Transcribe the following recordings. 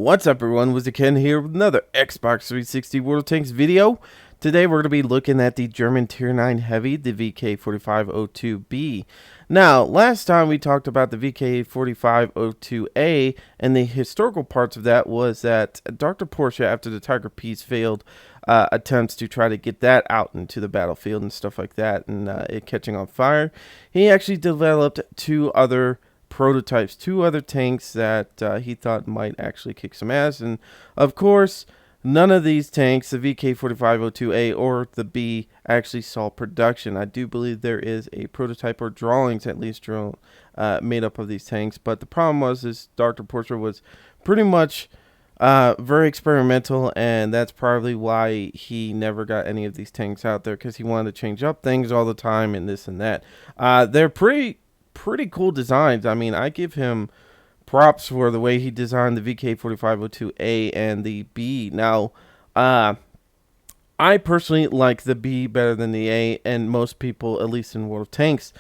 What's up everyone, WizardKen here with another Xbox 360 World of Tanks video. Today we're going to be looking at the German Tier 9 Heavy, the VK45.02 B. Now, last time we talked about the VK45.02 A, and the historical parts of that was that Dr. Porsche, after the Tiger Peace failed attempts to try to get that out into the battlefield and stuff like that, and it catching on fire, he actually developed two other prototypes, two other tanks that he thought might actually kick some ass. And of course, none of these tanks, the VK45.02A or the B, actually saw production. I do believe there is a prototype or drawings at least made up of these tanks, but the problem was Dr. Porsche was pretty much very experimental, and that's probably why he never got any of these tanks out there, because he wanted to change up things all the time and this and that. They're pretty cool designs. I mean, I give him props for the way he designed the VK45.02A and the B. Now, I personally like the B better than the A, and most people, at least in World of Tanks,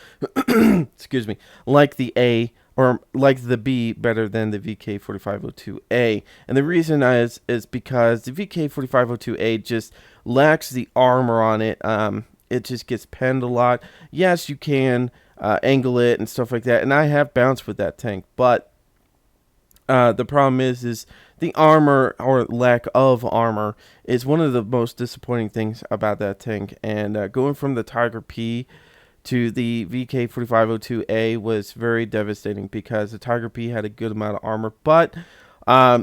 excuse me, like the A or like the B better than the VK45.02A. And the reason is because the VK45.02A just lacks the armor on it. It just gets penned a lot. Yes, you can angle it and stuff like that, and I have bounced with that tank, but the problem is the armor, or lack of armor, is one of the most disappointing things about that tank. And going from the Tiger P to the VK45.02A was very devastating, because the Tiger P had a good amount of armor, but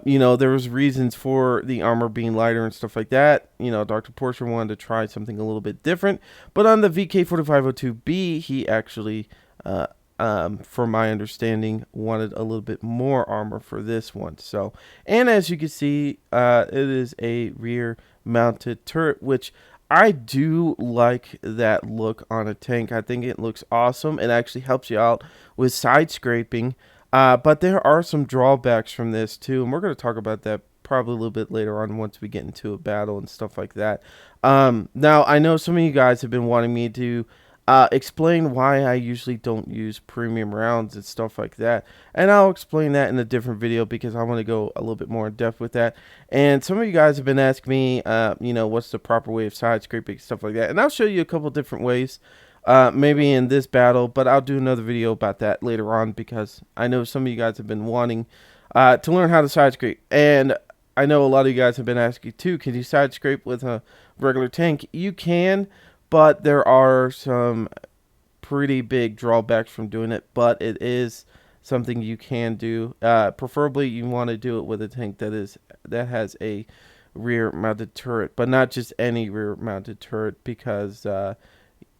you know, there was reasons for the armor being lighter and stuff like that. You know, Dr. Porsche wanted to try something a little bit different, but on the VK45.02B, he actually, from my understanding, wanted a little bit more armor for this one. So, and as you can see, it is a rear-mounted turret, which I do like that look on a tank. I think it looks awesome. It actually helps you out with side scraping. But there are some drawbacks from this too, and we're going to talk about that probably a little bit later on once we get into a battle and stuff like that. Now, I know some of you guys have been wanting me to explain why I usually don't use premium rounds and stuff like that, and I'll explain that in a different video, because I want to go a little bit more in depth with that. And some of you guys have been asking me, you know, what's the proper way of side scraping, stuff like that, and I'll show you a couple different ways. Maybe in this battle, but I'll do another video about that later on, because I know some of you guys have been wanting to learn how to side scrape, and I know a lot of you guys have been asking too, can you side scrape with a regular tank? You can, but there are some pretty big drawbacks from doing it, but it is something you can do. Preferably you want to do it with a tank that has a rear mounted turret, but not just any rear mounted turret, because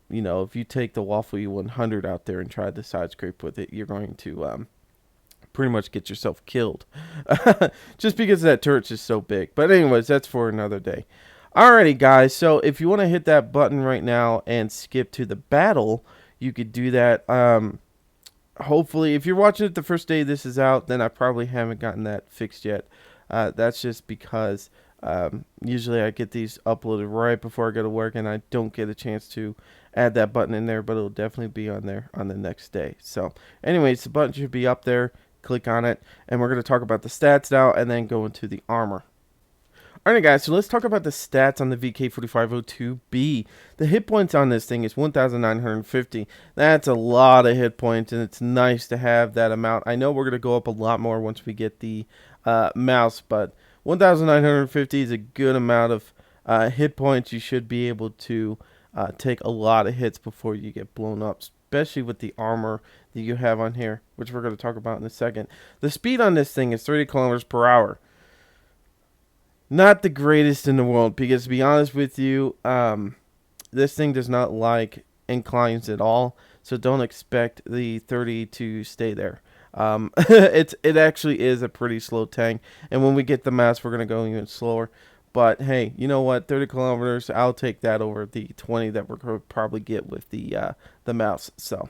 you know, if you take the Waffle U100 out there and try to side scrape with it, you're going to pretty much get yourself killed. Just because that turret's just so big. But anyways, that's for another day. Alrighty, guys. So if you want to hit that button right now and skip to the battle, you could do that. Hopefully, if you're watching it the first day this is out, then I probably haven't gotten that fixed yet. That's just because usually I get these uploaded right before I go to work, and I don't get a chance to add that button in there, but it'll definitely be on there on the next day. So anyways, the button should be up there. Click on it, and we're going to talk about the stats now and then go into the armor. Alright guys, so let's talk about the stats on the VK45.02B. The hit points on this thing is 1,950. That's a lot of hit points, and it's nice to have that amount. I know we're going to go up a lot more once we get the mouse, but 1,950 is a good amount of hit points. You should be able to take a lot of hits before you get blown up, especially with the armor that you have on here, which we're going to talk about in a second. The speed on this thing is 30 kilometers per hour. Not the greatest in the world, because to be honest with you, this thing does not like inclines at all, so don't expect the 30 to stay there. It actually is a pretty slow tank, and when we get the mouse, we're going to go even slower. But hey, you know what? 30 kilometers, I'll take that over the 20 that we're going to probably get with the mouse. So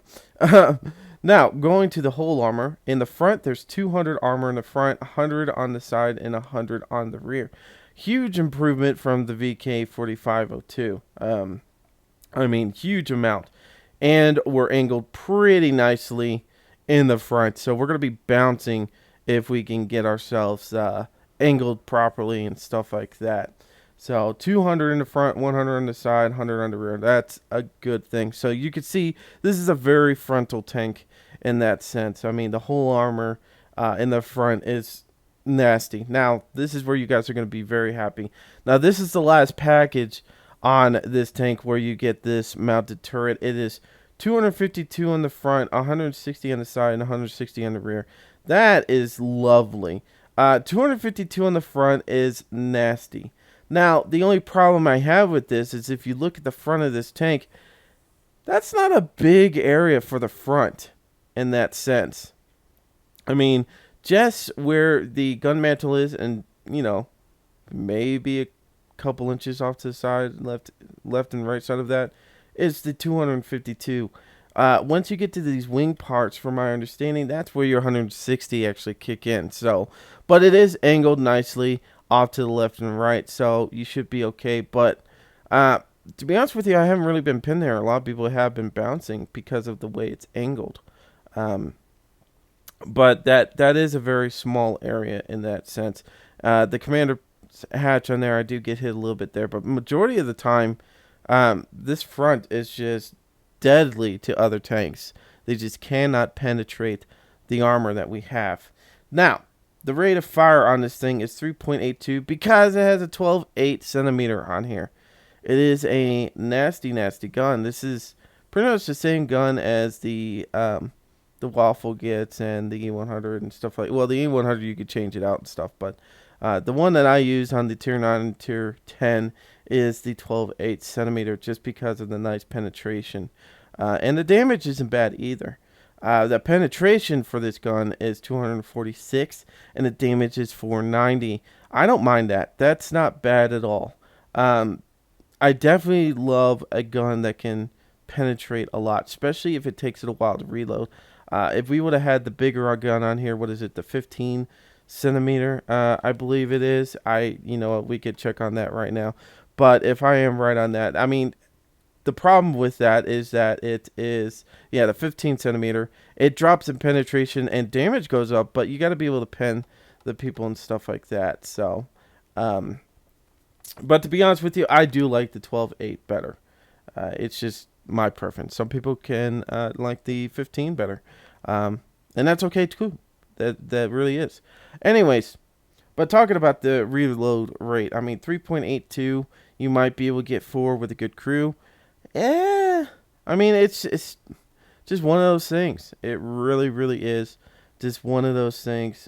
now, going to the whole armor. In the front, there's 200 armor in the front, 100 on the side, and 100 on the rear. Huge improvement from the VK45.02. I mean, huge amount. And we're angled pretty nicely in the front, so we're going to be bouncing if we can get ourselves angled properly and stuff like that. So 200 in the front, 100 on the side, 100 on the rear. That's a good thing. So you can see this is a very frontal tank in that sense. I mean, the whole armor in the front is nasty. Now, this is where you guys are going to be very happy. Now, this is the last package on this tank where you get this mounted turret. It is 252 on the front, 160 on the side, and 160 on the rear. That is lovely. 252 on the front is nasty. Now, the only problem I have with this is if you look at the front of this tank, that's not a big area for the front in that sense. I mean, just where the gun mantle is and, you know, maybe a couple inches off to the side, left and right side of that, is the 252. Once you get to these wing parts, from my understanding, that's where your 160 actually kick in. So, but it is angled nicely off to the left and right, so you should be okay. But to be honest with you, I haven't really been pinned there. A lot of people have been bouncing because of the way it's angled. But that is a very small area in that sense. The commander hatch on there, I do get hit a little bit there, but majority of the time, this front is just deadly to other tanks. They just cannot penetrate the armor that we have. Now, the rate of fire on this thing is 3.82 because it has a 12.8 centimeter on here. It is a nasty, nasty gun. This is pretty much the same gun as the Waffle gets and the E100 and stuff like. Well, the E100 you could change it out and stuff, but the one that I use on the tier 9 and tier 10 is the 12.8 centimeter just because of the nice penetration. And the damage isn't bad either. The penetration for this gun is 246 and the damage is 490. I don't mind that. That's not bad at all. I definitely love a gun that can penetrate a lot, especially if it takes it a while to reload. If we would have had the bigger gun on here, what is it, the 15 centimeter, I believe it is. We could check on that right now. But if I am right on that, I mean, the problem with that is that it is, the 15 centimeter. It drops in penetration and damage goes up, but you got to be able to pen the people and stuff like that. So, but to be honest with you, I do like the 12.8 better. It's just my preference. Some people can like the 15 better, and that's okay too. That really is. Anyways, but talking about the reload rate, I mean 3.82. You might be able to get 4 with a good crew. I mean it's just one of those things. It really, really is just one of those things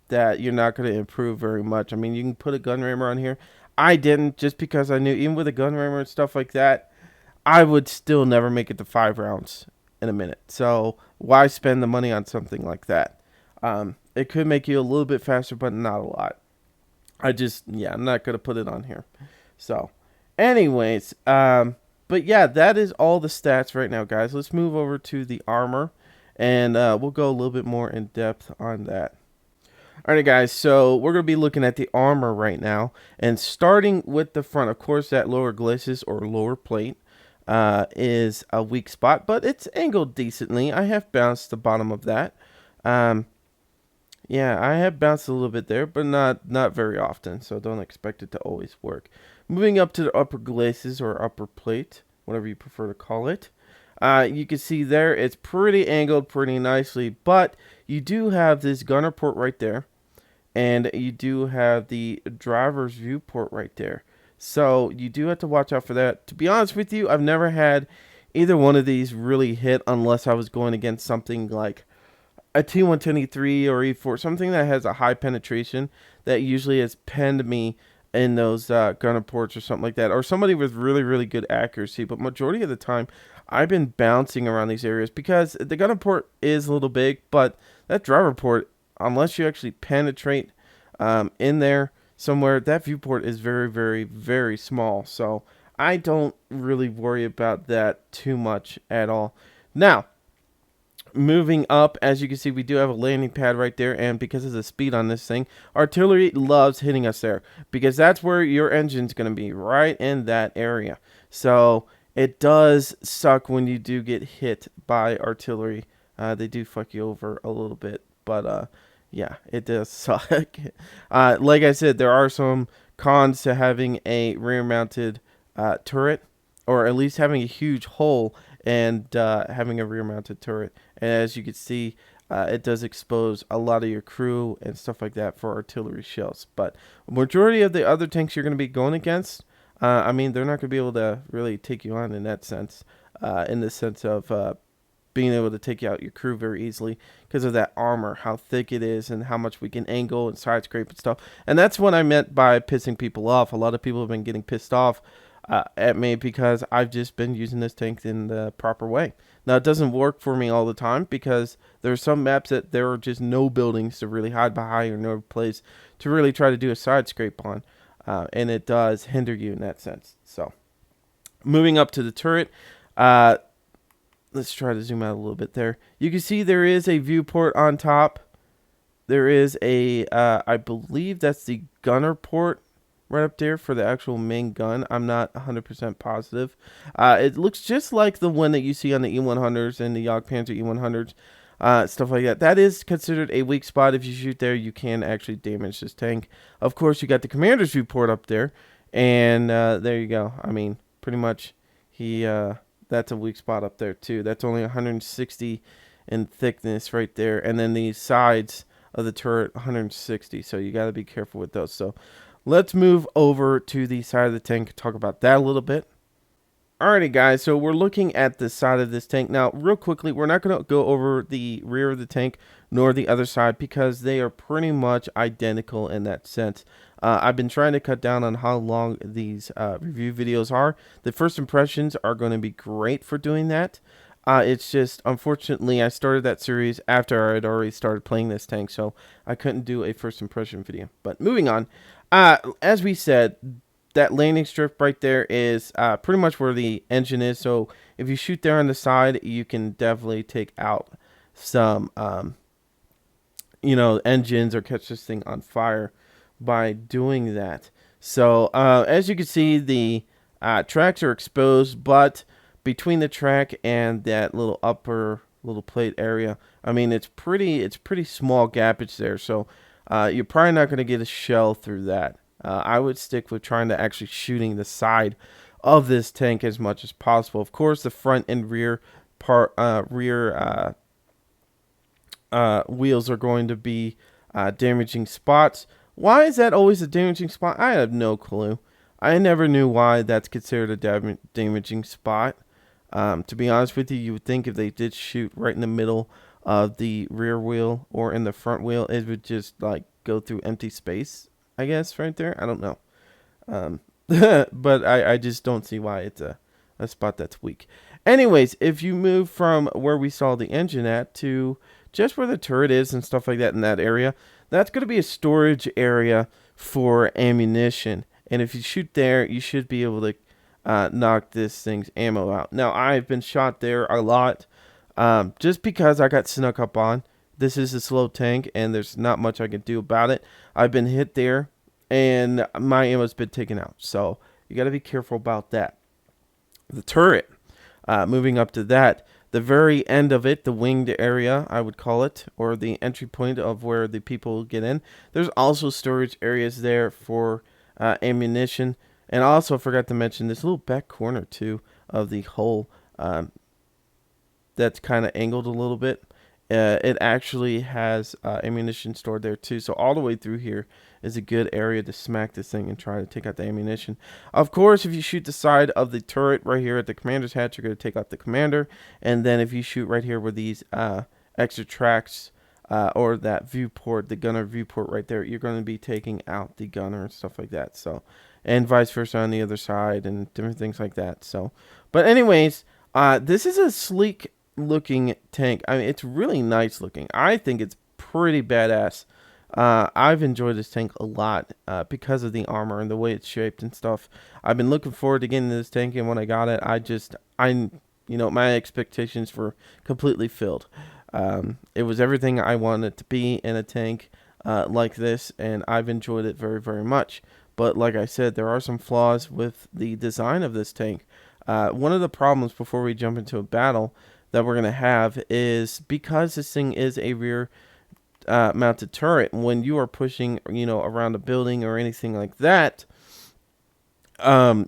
that you're not going to improve very much. I mean, you can put a gun rammer on here. I didn't, just because I knew even with a gun rammer and stuff like that, I would still never make it to 5 rounds in a minute. So why spend the money on something like that? It could make you a little bit faster, but not a lot. I'm not going to put it on here. So anyways, but yeah, that is all the stats right now, guys. Let's move over to the armor, and we'll go a little bit more in depth on that. Alright, guys, so we're going to be looking at the armor right now, and starting with the front. Of course, that lower glacis or lower plate is a weak spot, but it's angled decently. I have bounced the bottom of that. Yeah, I have bounced a little bit there, but not very often, so don't expect it to always work. Moving up to the upper glacis or upper plate, whatever you prefer to call it. You can see there it's pretty angled pretty nicely, but you do have this gunner port right there, and you do have the driver's view port right there. So you do have to watch out for that. To be honest with you, I've never had either one of these really hit unless I was going against something like a T110 E3 or E4, something that has a high penetration that usually has penned me in those gunner ports or something like that, or somebody with really, really good accuracy. But majority of the time, I've been bouncing around these areas because the gunner port is a little big, but that driver port, unless you actually penetrate in there somewhere, that viewport is very, very, very small. So I don't really worry about that too much at all. Now, moving up, as you can see, we do have a landing pad right there, and because of the speed on this thing, artillery loves hitting us there, because that's where your engine's going to be, right in that area. So it does suck when you do get hit by artillery. They do fuck you over a little bit, but Yeah, it does suck. Like I said, there are some cons to having a rear-mounted turret, or at least having a huge hole and having a rear-mounted turret. And as you can see, it does expose a lot of your crew and stuff like that for artillery shells. But majority of the other tanks you're going to be going against, I mean, they're not going to be able to really take you on in that sense, in the sense of being able to take out your crew very easily because of that armor, how thick it is, and how much we can angle and side scrape and stuff. And that's what I meant by pissing people off. A lot of people have been getting pissed off at me because I've just been using this tank in the proper way. Now, it doesn't work for me all the time because there are some maps that there are just no buildings to really hide behind or no place to really try to do a side scrape on. And it does hinder you in that sense. So, moving up to the turret. Let's try to zoom out a little bit there. You can see there is a viewport on top. There is a, I believe that's the gunner port right up there for the actual main gun. I'm not 100% positive. It looks just like the one that you see on the E100s and the Jagdpanzer E100s, stuff like that. That is considered a weak spot. If you shoot there, you can actually damage this tank. Of course, you got the commander's viewport up there, and there you go. I mean, pretty much he... that's a weak spot up there too. That's only 160 in thickness right there. And then the sides of the turret, 160. So you got to be careful with those. So let's move over to the side of the tank and talk about that a little bit. Alrighty guys, so we're looking at the side of this tank. Now, real quickly, we're not going to go over the rear of the tank nor the other side because they are pretty much identical in that sense. I've been trying to cut down on how long these review videos are. The first impressions are going to be great for doing that. It's just, unfortunately, I started that series after I had already started playing this tank, so I couldn't do a first impression video. But moving on, as we said, that landing strip right there is pretty much where the engine is. So if you shoot there on the side, you can definitely take out some, engines or catch this thing on fire by doing that. So as you can see, the tracks are exposed, but between the track and that little upper little plate area, I mean, it's pretty small gapage there. So you're probably not going to get a shell through that. I would stick with trying to actually shooting the side of this tank as much as possible. Of course, the front and rear wheels are going to be damaging spots. Why is that always a damaging spot? I have no clue. I never knew why that's considered a damaging spot. To be honest with you, you would think if they did shoot right in the middle of the rear wheel or in the front wheel, it would just like go through empty space, I guess, right there. I don't know. But I just don't see why it's a spot that's weak. Anyways, if you move from where we saw the engine at to just where the turret is and stuff like that in that area, that's going to be a storage area for ammunition. And if you shoot there, you should be able to knock this thing's ammo out. Now, I've been shot there a lot just because I got snuck up on. This is a slow tank, and there's not much I can do about it. I've been hit there, and my ammo's been taken out. So you got to be careful about that. The turret, moving up to that, the very end of it, the winged area, I would call it, or the entry point of where the people get in. There's also storage areas there for ammunition. And I also forgot to mention this little back corner, too, of the hull that's kind of angled a little bit. It actually has ammunition stored there, too. So all the way through here is a good area to smack this thing and try to take out the ammunition. Of course, if you shoot the side of the turret right here at the commander's hatch, you're going to take out the commander. And then if you shoot right here with these extra tracks or that viewport, the gunner viewport right there, you're going to be taking out the gunner and stuff like that. So, and vice versa on the other side and different things like that. So, but anyways, this is a sleek looking tank. I mean, it's really nice looking. I think it's pretty badass. I've enjoyed this tank a lot because of the armor and the way it's shaped and stuff. I've been looking forward to getting this tank, and when I got it, my expectations were completely filled. It was everything I wanted it to be in a tank like this, and I've enjoyed it very, very much. But like I said, there are some flaws with the design of this tank. One of the problems before we jump into a battle that we're going to have is because this thing is a rear mounted turret. When you are pushing, around a building or anything like that,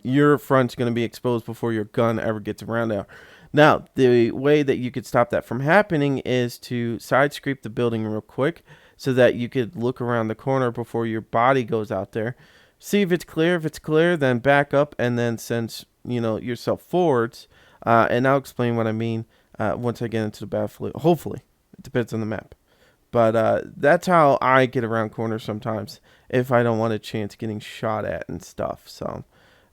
your front's going to be exposed before your gun ever gets around there. Now, the way that you could stop that from happening is to side scrape the building real quick so that you could look around the corner before your body goes out there. See if it's clear. If it's clear, then back up and then send, yourself forwards. And I'll explain what I mean once I get into the battlefield. Hopefully. It depends on the map. But that's how I get around corners sometimes if I don't want a chance getting shot at and stuff. So,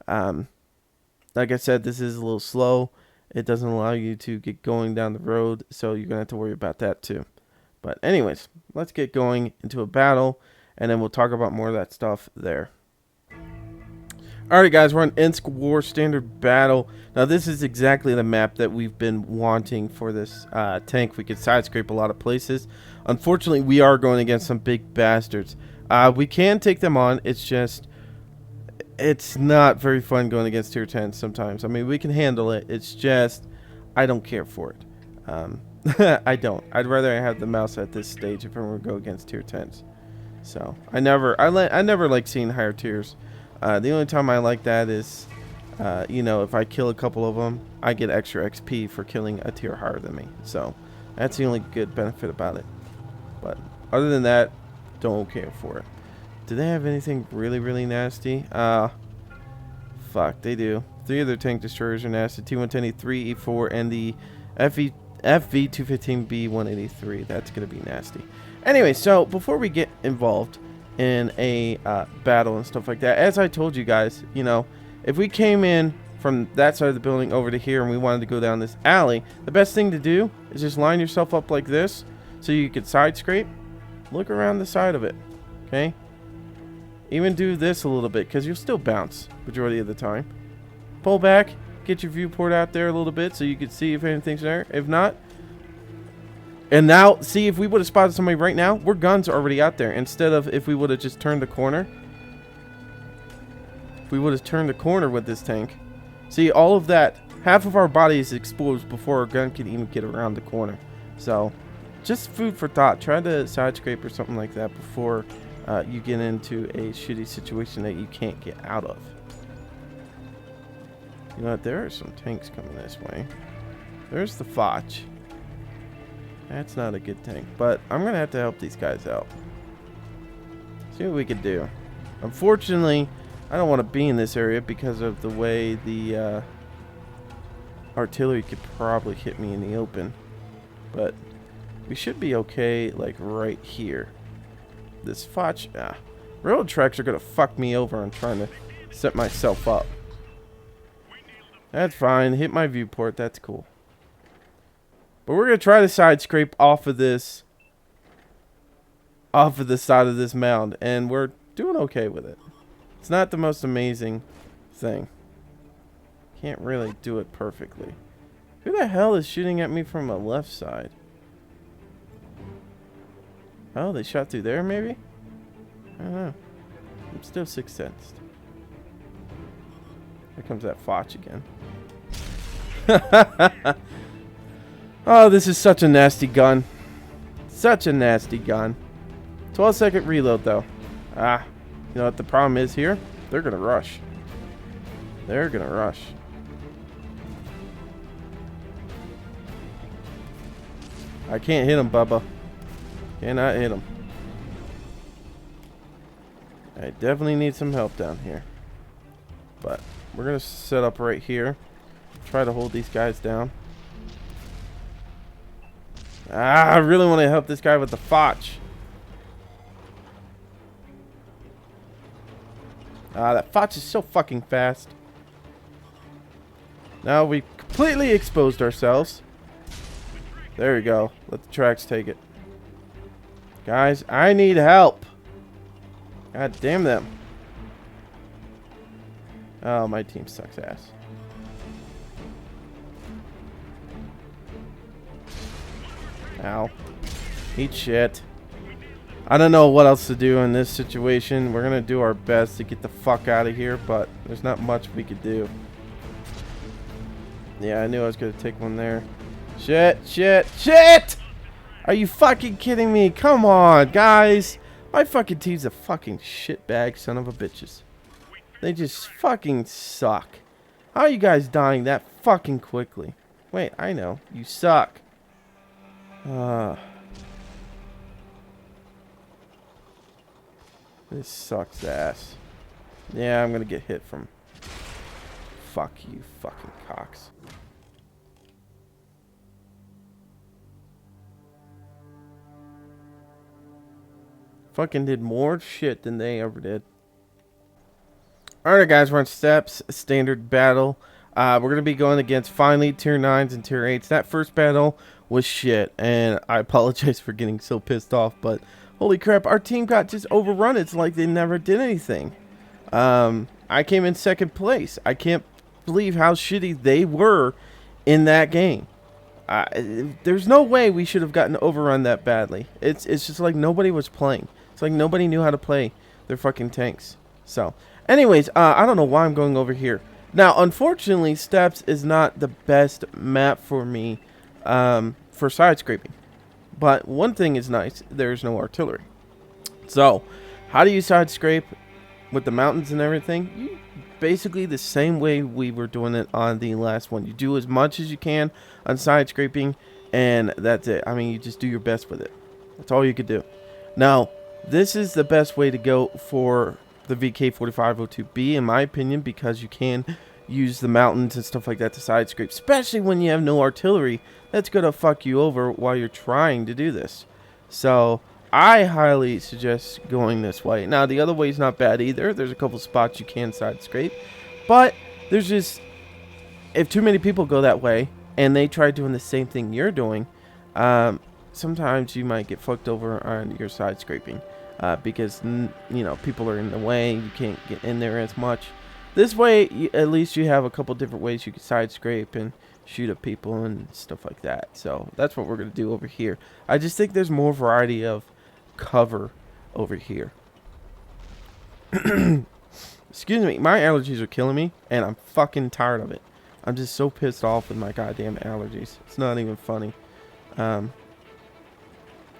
like I said, this is a little slow. It doesn't allow you to get going down the road, so you're going to have to worry about that too. But anyways, let's get going into a battle, and then we'll talk about more of that stuff there. Alright guys, we're on Insk War Standard Battle. Now this is exactly the map that we've been wanting for this tank. We could side scrape a lot of places. Unfortunately, we are going against some big bastards. We can take them on, it's just... it's not very fun going against tier 10s sometimes. I mean, we can handle it. It's just, I don't care for it. I don't. I'd rather have the mouse at this stage if I were to go against tier 10s. So, I never like seeing higher tiers. The only time I like that is, if I kill a couple of them, I get extra XP for killing a tier higher than me. So, that's the only good benefit about it. But, other than that, don't care for it. Do they have anything really, really nasty? Fuck, they do. 3 of their tank destroyers are nasty. T110, E3, E4, and the FV215 B183. That's going to be nasty. Anyway, so before we get involved in a battle and stuff like that, as I told you guys, if we came in from that side of the building over to here and we wanted to go down this alley, the best thing to do is just line yourself up like this so you could side scrape. Look around the side of it, okay? Even do this a little bit, because you'll still bounce majority of the time. Pull back, get your viewport out there a little bit so you can see if anything's there. If not, and now, see, if we would have spotted somebody right now, our guns are already out there. Instead of if we would have just turned the corner. If we would have turned the corner with this tank. See, all of that, half of our body is exposed before our gun can even get around the corner. So, just food for thought. Try to side scrape or something like that before... you get into a shitty situation that you can't get out of. You know what? There are some tanks coming this way. There's the Foch. That's not a good tank, but I'm gonna have to help these guys out. See what we can do. Unfortunately, I don't want to be in this area because of the way the artillery could probably hit me in the open. But we should be okay, like right here. This Foch, railroad tracks are gonna fuck me over on trying to set myself up. That's fine. Hit my viewport. That's cool. But we're gonna try to side scrape off of the side of this mound, and we're doing okay with it. It's not the most amazing thing. Can't really do it perfectly. Who the hell is shooting at me from the left side? Oh, they shot through there, maybe? I don't know. I'm still sixth sensed. Here comes that Foch again. Oh, this is such a nasty gun. Such a nasty gun. 12-second reload, though. You know what the problem is here? They're going to rush. They're going to rush. I can't hit him, Bubba. Cannot hit him. I definitely need some help down here. But we're going to set up right here. Try to hold these guys down. I really want to help this guy with the Foch. That Foch is so fucking fast. Now we completely exposed ourselves. There we go. Let the tracks take it. Guys, I need help. God damn them. Oh, my team sucks ass. Ow. Eat shit. I don't know what else to do in this situation. We're going to do our best to get the fuck out of here, but there's not much we could do. Yeah, I knew I was going to take one there. Shit, shit, shit! Are you fucking kidding me? Come on, guys. My fucking team's a fucking shitbag son of a bitches. They just fucking suck. How are you guys dying that fucking quickly? Wait, I know. You suck. This sucks ass. Yeah, I'm gonna get hit from... Fuck you, fucking cocks. Fucking did more shit than they ever did. Alright guys, we're on steps, standard battle. We're going to be going against finally tier 9s and tier 8s. That first battle was shit, and I apologize for getting so pissed off, but holy crap, our team got just overrun. It's like they never did anything. I came in second place. I can't believe how shitty they were in that game. There's no way we should have gotten overrun that badly. It's just like nobody was playing. It's like nobody knew how to play their fucking tanks. So, anyways, I don't know why I'm going over here. Now, unfortunately, Steps is not the best map for me for side scraping. But one thing is nice, there's no artillery. So, how do you side scrape with the mountains and everything? Basically the same way we were doing it on the last one. You do as much as you can on side scraping, and that's it. I mean, you just do your best with it. That's all you could do. Now, this is the best way to go for the VK45.02 B, in my opinion, because you can use the mountains and stuff like that to side scrape, especially when you have no artillery. That's gonna fuck you over while you're trying to do this. So I highly suggest going this way. Now, the other way is not bad either. There's a couple spots you can side scrape, but there's just, if too many people go that way and they try doing the same thing you're doing, sometimes you might get fucked over on your side scraping because you know, people are in the way. You can't get in there as much. This way, at least you have a couple different ways you can side scrape and shoot at people and stuff like that. So that's what we're gonna do over here. I just think there's more variety of cover over here. Excuse me, my allergies are killing me and I'm fucking tired of it. I'm just so pissed off with my goddamn allergies. It's not even funny.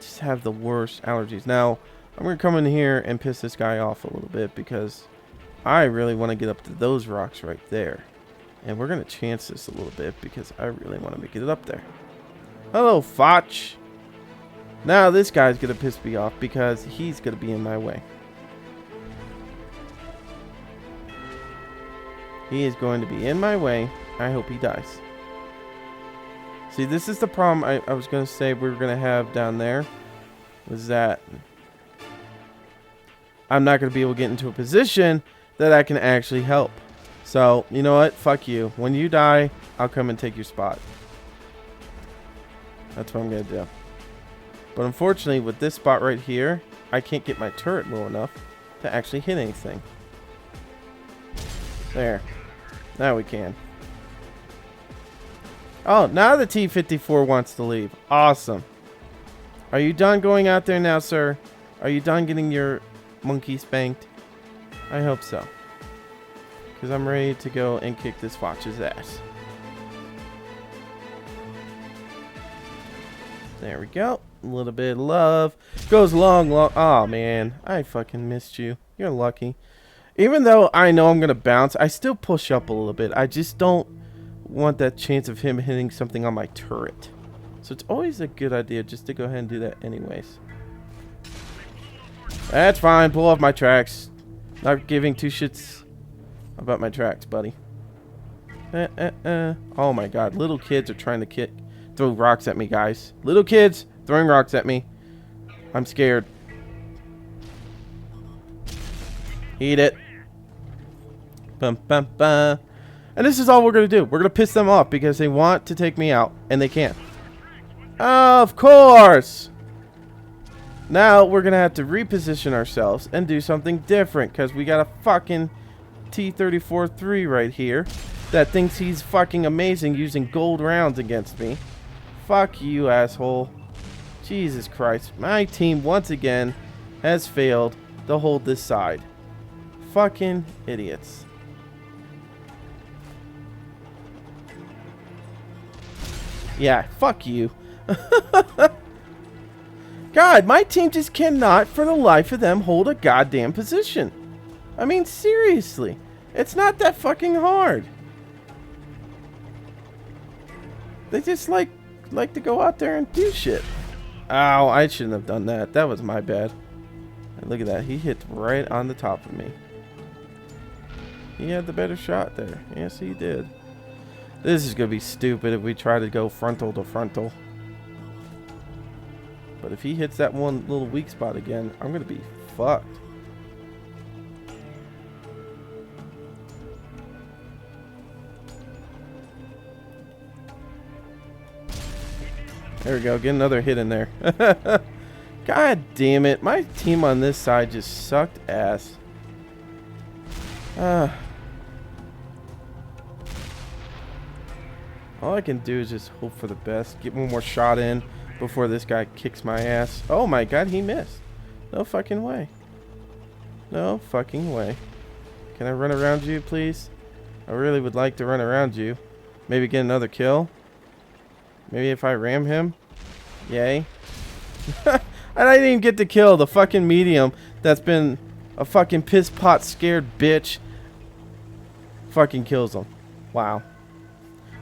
Just have the worst allergies. Now I'm gonna come in here and piss this guy off a little bit because I really want to get up to those rocks right there, and we're gonna chance this a little bit because I really want to make it up there. Hello, Foch. Now this guy's gonna piss me off because he's gonna be in my way. He is going to be in my way. I hope he dies. See, this is the problem I was gonna say we were gonna have down there, was that I'm not gonna be able to get into a position that I can actually help. So, you know what? Fuck you. When you die, I'll come and take your spot. That's what I'm gonna do. But unfortunately, with this spot right here, I can't get my turret low enough to actually hit anything. There. Now we can. Oh, now the T-54 wants to leave. Awesome. Are you done going out there now, sir? Are you done getting your monkey spanked? I hope so. Because I'm ready to go and kick this Foch's ass. There we go. A little bit of love. Goes long. Oh, man. I fucking missed you. You're lucky. Even though I know I'm going to bounce, I still push up a little bit. I just don't want that chance of him hitting something on my turret. So it's always a good idea just to go ahead and do that anyways. That's fine. Pull off my tracks. Not giving two shits about my tracks, buddy. Oh my god. Little kids are trying to throw rocks at me, guys. Little kids throwing rocks at me. I'm scared. Eat it. Bum, bum, bum. And this is all we're going to do. We're going to piss them off because they want to take me out and they can't. Of course. Now we're going to have to reposition ourselves and do something different because we got a fucking T-34-3 right here that thinks he's fucking amazing using gold rounds against me. Fuck you, asshole. Jesus Christ. My team once again has failed to hold this side. Fucking idiots. Yeah, fuck you. God, my team just cannot, for the life of them, hold a goddamn position. I mean, seriously. It's not that fucking hard. They just like to go out there and do shit. Ow, I shouldn't have done that. That was my bad. And look at that. He hit right on the top of me. He had the better shot there. Yes, he did. This is going to be stupid if we try to go frontal to frontal. But if he hits that one little weak spot again, I'm going to be fucked. There we go. Get another hit in there. God damn it. My team on this side just sucked ass. All I can do is just hope for the best. Get one more shot in before this guy kicks my ass. Oh my god, he missed. No fucking way. No fucking way. Can I run around you, please? I really would like to run around you. Maybe get another kill. Maybe if I ram him. Yay. And I didn't even get to kill the fucking medium that's been a fucking piss pot scared bitch. Fucking kills him. Wow.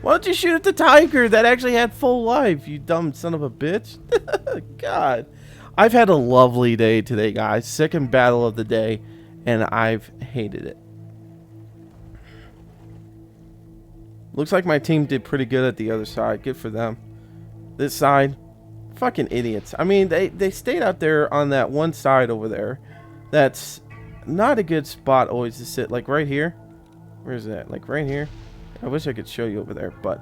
Why don't you shoot at the tiger that actually had full life, you dumb son of a bitch? God. I've had a lovely day today, guys. Second battle of the day, and I've hated it. Looks like my team did pretty good at the other side. Good for them. This side, fucking idiots. I mean, they stayed out there on that one side over there. That's not a good spot always to sit. Like right here. Where's that? Like right here. I wish I could show you over there, but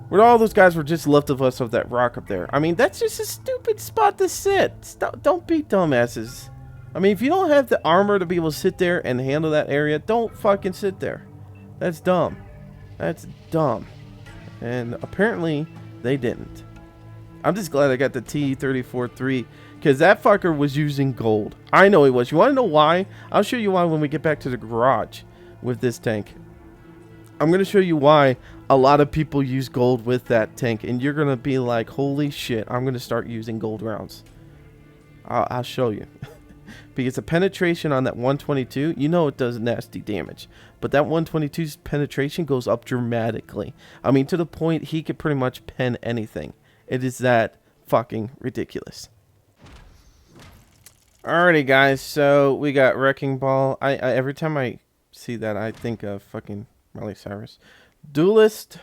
where all those guys were just left of us of that rock up there. I mean, that's just a stupid spot to sit. Don't be dumbasses. I mean, if you don't have the armor to be able to sit there and handle that area, don't fucking sit there. That's dumb. That's dumb. And apparently they didn't. I'm just glad I got the T-34-3 because that fucker was using gold. I know he was. You want to know why? I'll show you why when we get back to the garage with this tank. I'm going to show you why a lot of people use gold with that tank. And you're going to be like, holy shit, I'm going to start using gold rounds. I'll show you. Because the penetration on that 122, you know it does nasty damage. But that 122's penetration goes up dramatically. I mean, to the point he could pretty much pen anything. It is that fucking ridiculous. Alrighty, guys. So we got Wrecking Ball. I every time I see that, I think of fucking Miley Cyrus. Duelist,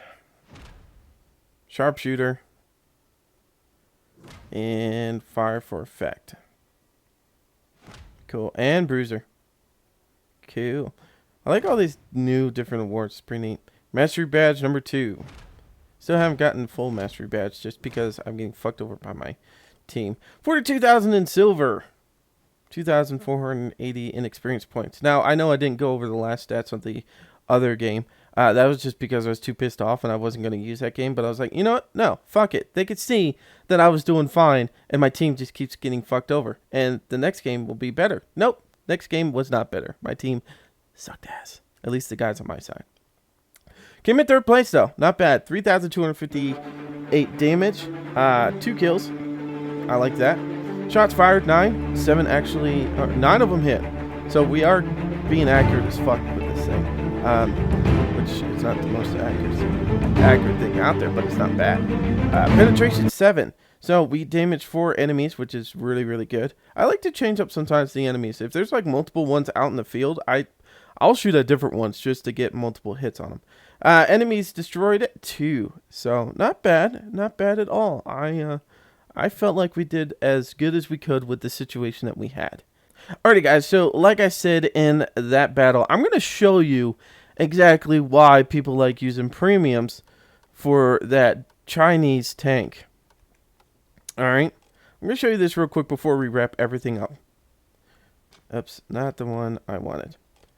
Sharpshooter, and Fire for Effect. Cool. And Bruiser. Cool. I like all these new different awards. It's pretty neat. Mastery Badge number 2. Still haven't gotten full Mastery Badge just because I'm getting fucked over by my team. 42,000 in silver. 2,480 in experience points. Now, I know I didn't go over the last stats of the other game. That was just because I was too pissed off and I wasn't going to use that game. But I was like, you know what? No, fuck it. They could see that I was doing fine and my team just keeps getting fucked over. And the next game will be better. Nope. Next game was not better. My team sucked ass. At least the guys on my side. Came in third place though. Not bad. 3,258 damage. 2 kills. I like that. Shots fired 9. 7 actually. 9 of them hit. So we are being accurate as fuck with this thing. Which is not the most accurate thing out there, but it's not bad. Penetration 7. So we damage 4 enemies, which is really, really good. I like to change up sometimes the enemies. If there's like multiple ones out in the field, I'll shoot at different ones just to get multiple hits on them. Enemies destroyed 2. So not bad. Not bad at all. I felt like we did as good as we could with the situation that we had. Alrighty guys, so like I said in that battle, I'm going to show you exactly why people like using premiums for that Chinese tank. Alright, I'm going to show you this real quick before we wrap everything up. Oops, not the one I wanted.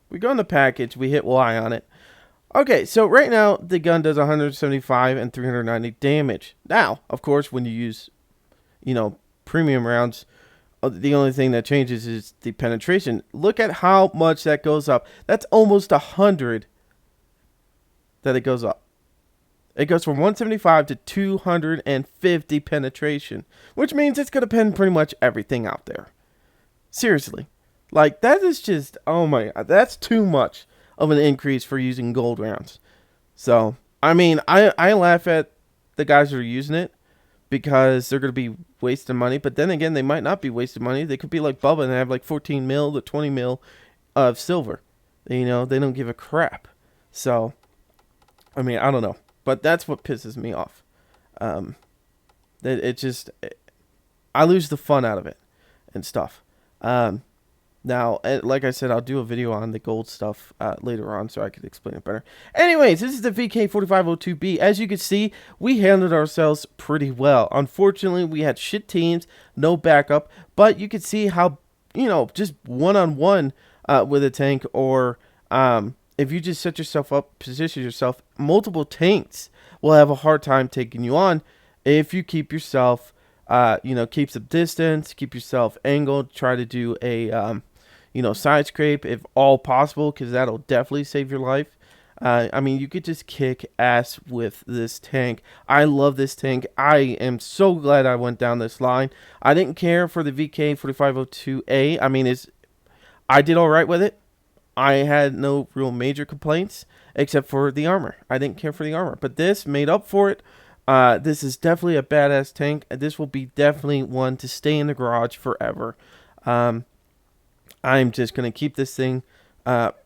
We go in the package, we hit Y on it. Okay, so right now the gun does 175 and 390 damage. Now, of course, when you use, premium rounds, the only thing that changes is the penetration. Look at how much that goes up. That's almost 100 that it goes up. It goes from 175 to 250 penetration, which means it's going to pen pretty much everything out there. Seriously. Like, that is just, oh my God, that's too much of an increase for using gold rounds. So, I mean, I laugh at the guys that are using it because they're going to be wasting money. But then again, they might not be wasting money. They could be like Bubba and have like 14 mil to 20 mil of silver. You know, they don't give a crap. So, I mean, I don't know. But that's what pisses me off. I lose the fun out of it and stuff. Now, like I said, I'll do a video on the gold stuff later on so I could explain it better. Anyways, this is the VK45.02 B. As you can see, we handled ourselves pretty well. Unfortunately, we had shit teams, no backup, but you can see how, you know, just one-on-one with a tank, or if you just set yourself up, position yourself, multiple tanks will have a hard time taking you on if you keep yourself, you know, keep some distance, keep yourself angled, try to do a, you know, side scrape if all possible, because that'll definitely save your life. I mean, you could just kick ass with this tank. I love this tank. I am so glad I went down this line. I didn't care for the VK45.02 A. I mean, I did all right with it. I had no real major complaints except for the armor. I didn't care for the armor, but this made up for it. This is definitely a badass tank. This will be definitely one to stay in the garage forever. I'm just going to keep this thing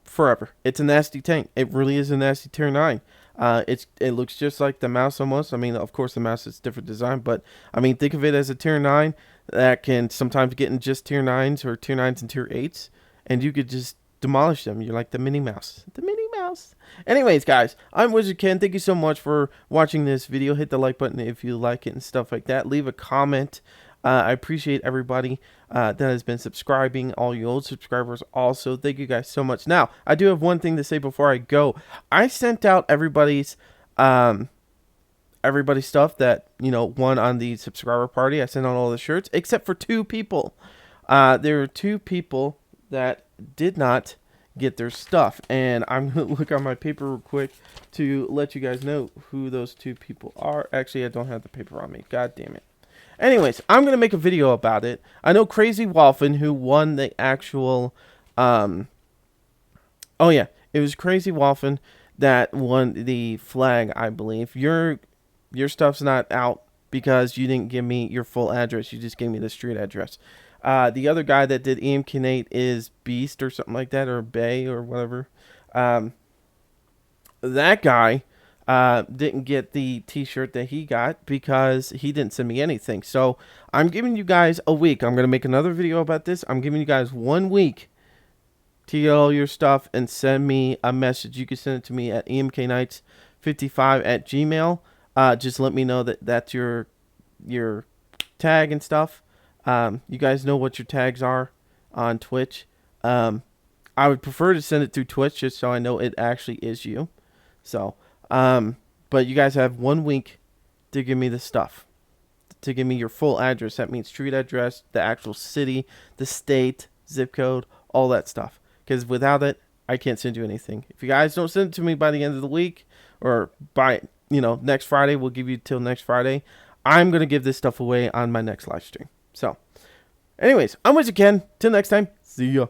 forever. It's a nasty tank. It really is a nasty tier 9. It looks just like the mouse almost. I mean, of course, the mouse is different design, but I mean, think of it as a tier 9 that can sometimes get in just tier 9s or tier 9s and tier 8s, and you could just demolish them. You're like the Minnie Mouse. The Minnie Mouse. Anyways, guys, I'm WizardKen. Thank you so much for watching this video. Hit the like button if you like it and stuff like that. Leave a comment. I appreciate everybody that has been subscribing, all you old subscribers also. Thank you guys so much. Now, I do have one thing to say before I go. I sent out everybody's stuff that, you know, won on the subscriber party. I sent out all the shirts except for 2 people. There were 2 people that did not get their stuff, and I'm gonna look on my paper real quick to let you guys know who those 2 people are. Actually, I don't have the paper on me. God damn it. Anyways, I'm gonna make a video about it. I know Crazy Wolfen, who won the actual oh yeah, it was Crazy Wolfen that won the flag, I believe. Your stuff's not out because you didn't give me your full address. You just gave me the street address. The other guy that did EMK8 is Beast or something like that, or Bay or whatever. That guy didn't get the t-shirt that he got because he didn't send me anything. So I'm giving you guys a week. I'm going to make another video about this. I'm giving you guys 1 week to get all your stuff and send me a message. You can send it to me at emknights55@gmail. Just let me know that that's your tag and stuff. You guys know what your tags are on Twitch. I would prefer to send it through Twitch just so I know it actually is you. So, but you guys have 1 week to give me the stuff, to give me your full address. That means street address, the actual city, the state, zip code, all that stuff. Because without it, I can't send you anything. If you guys don't send it to me by the end of the week, or by, you know, next Friday, we'll give you till next Friday. I'm going to give this stuff away on my next live stream. So, anyways, I'm WizardKen. Till next time, see ya.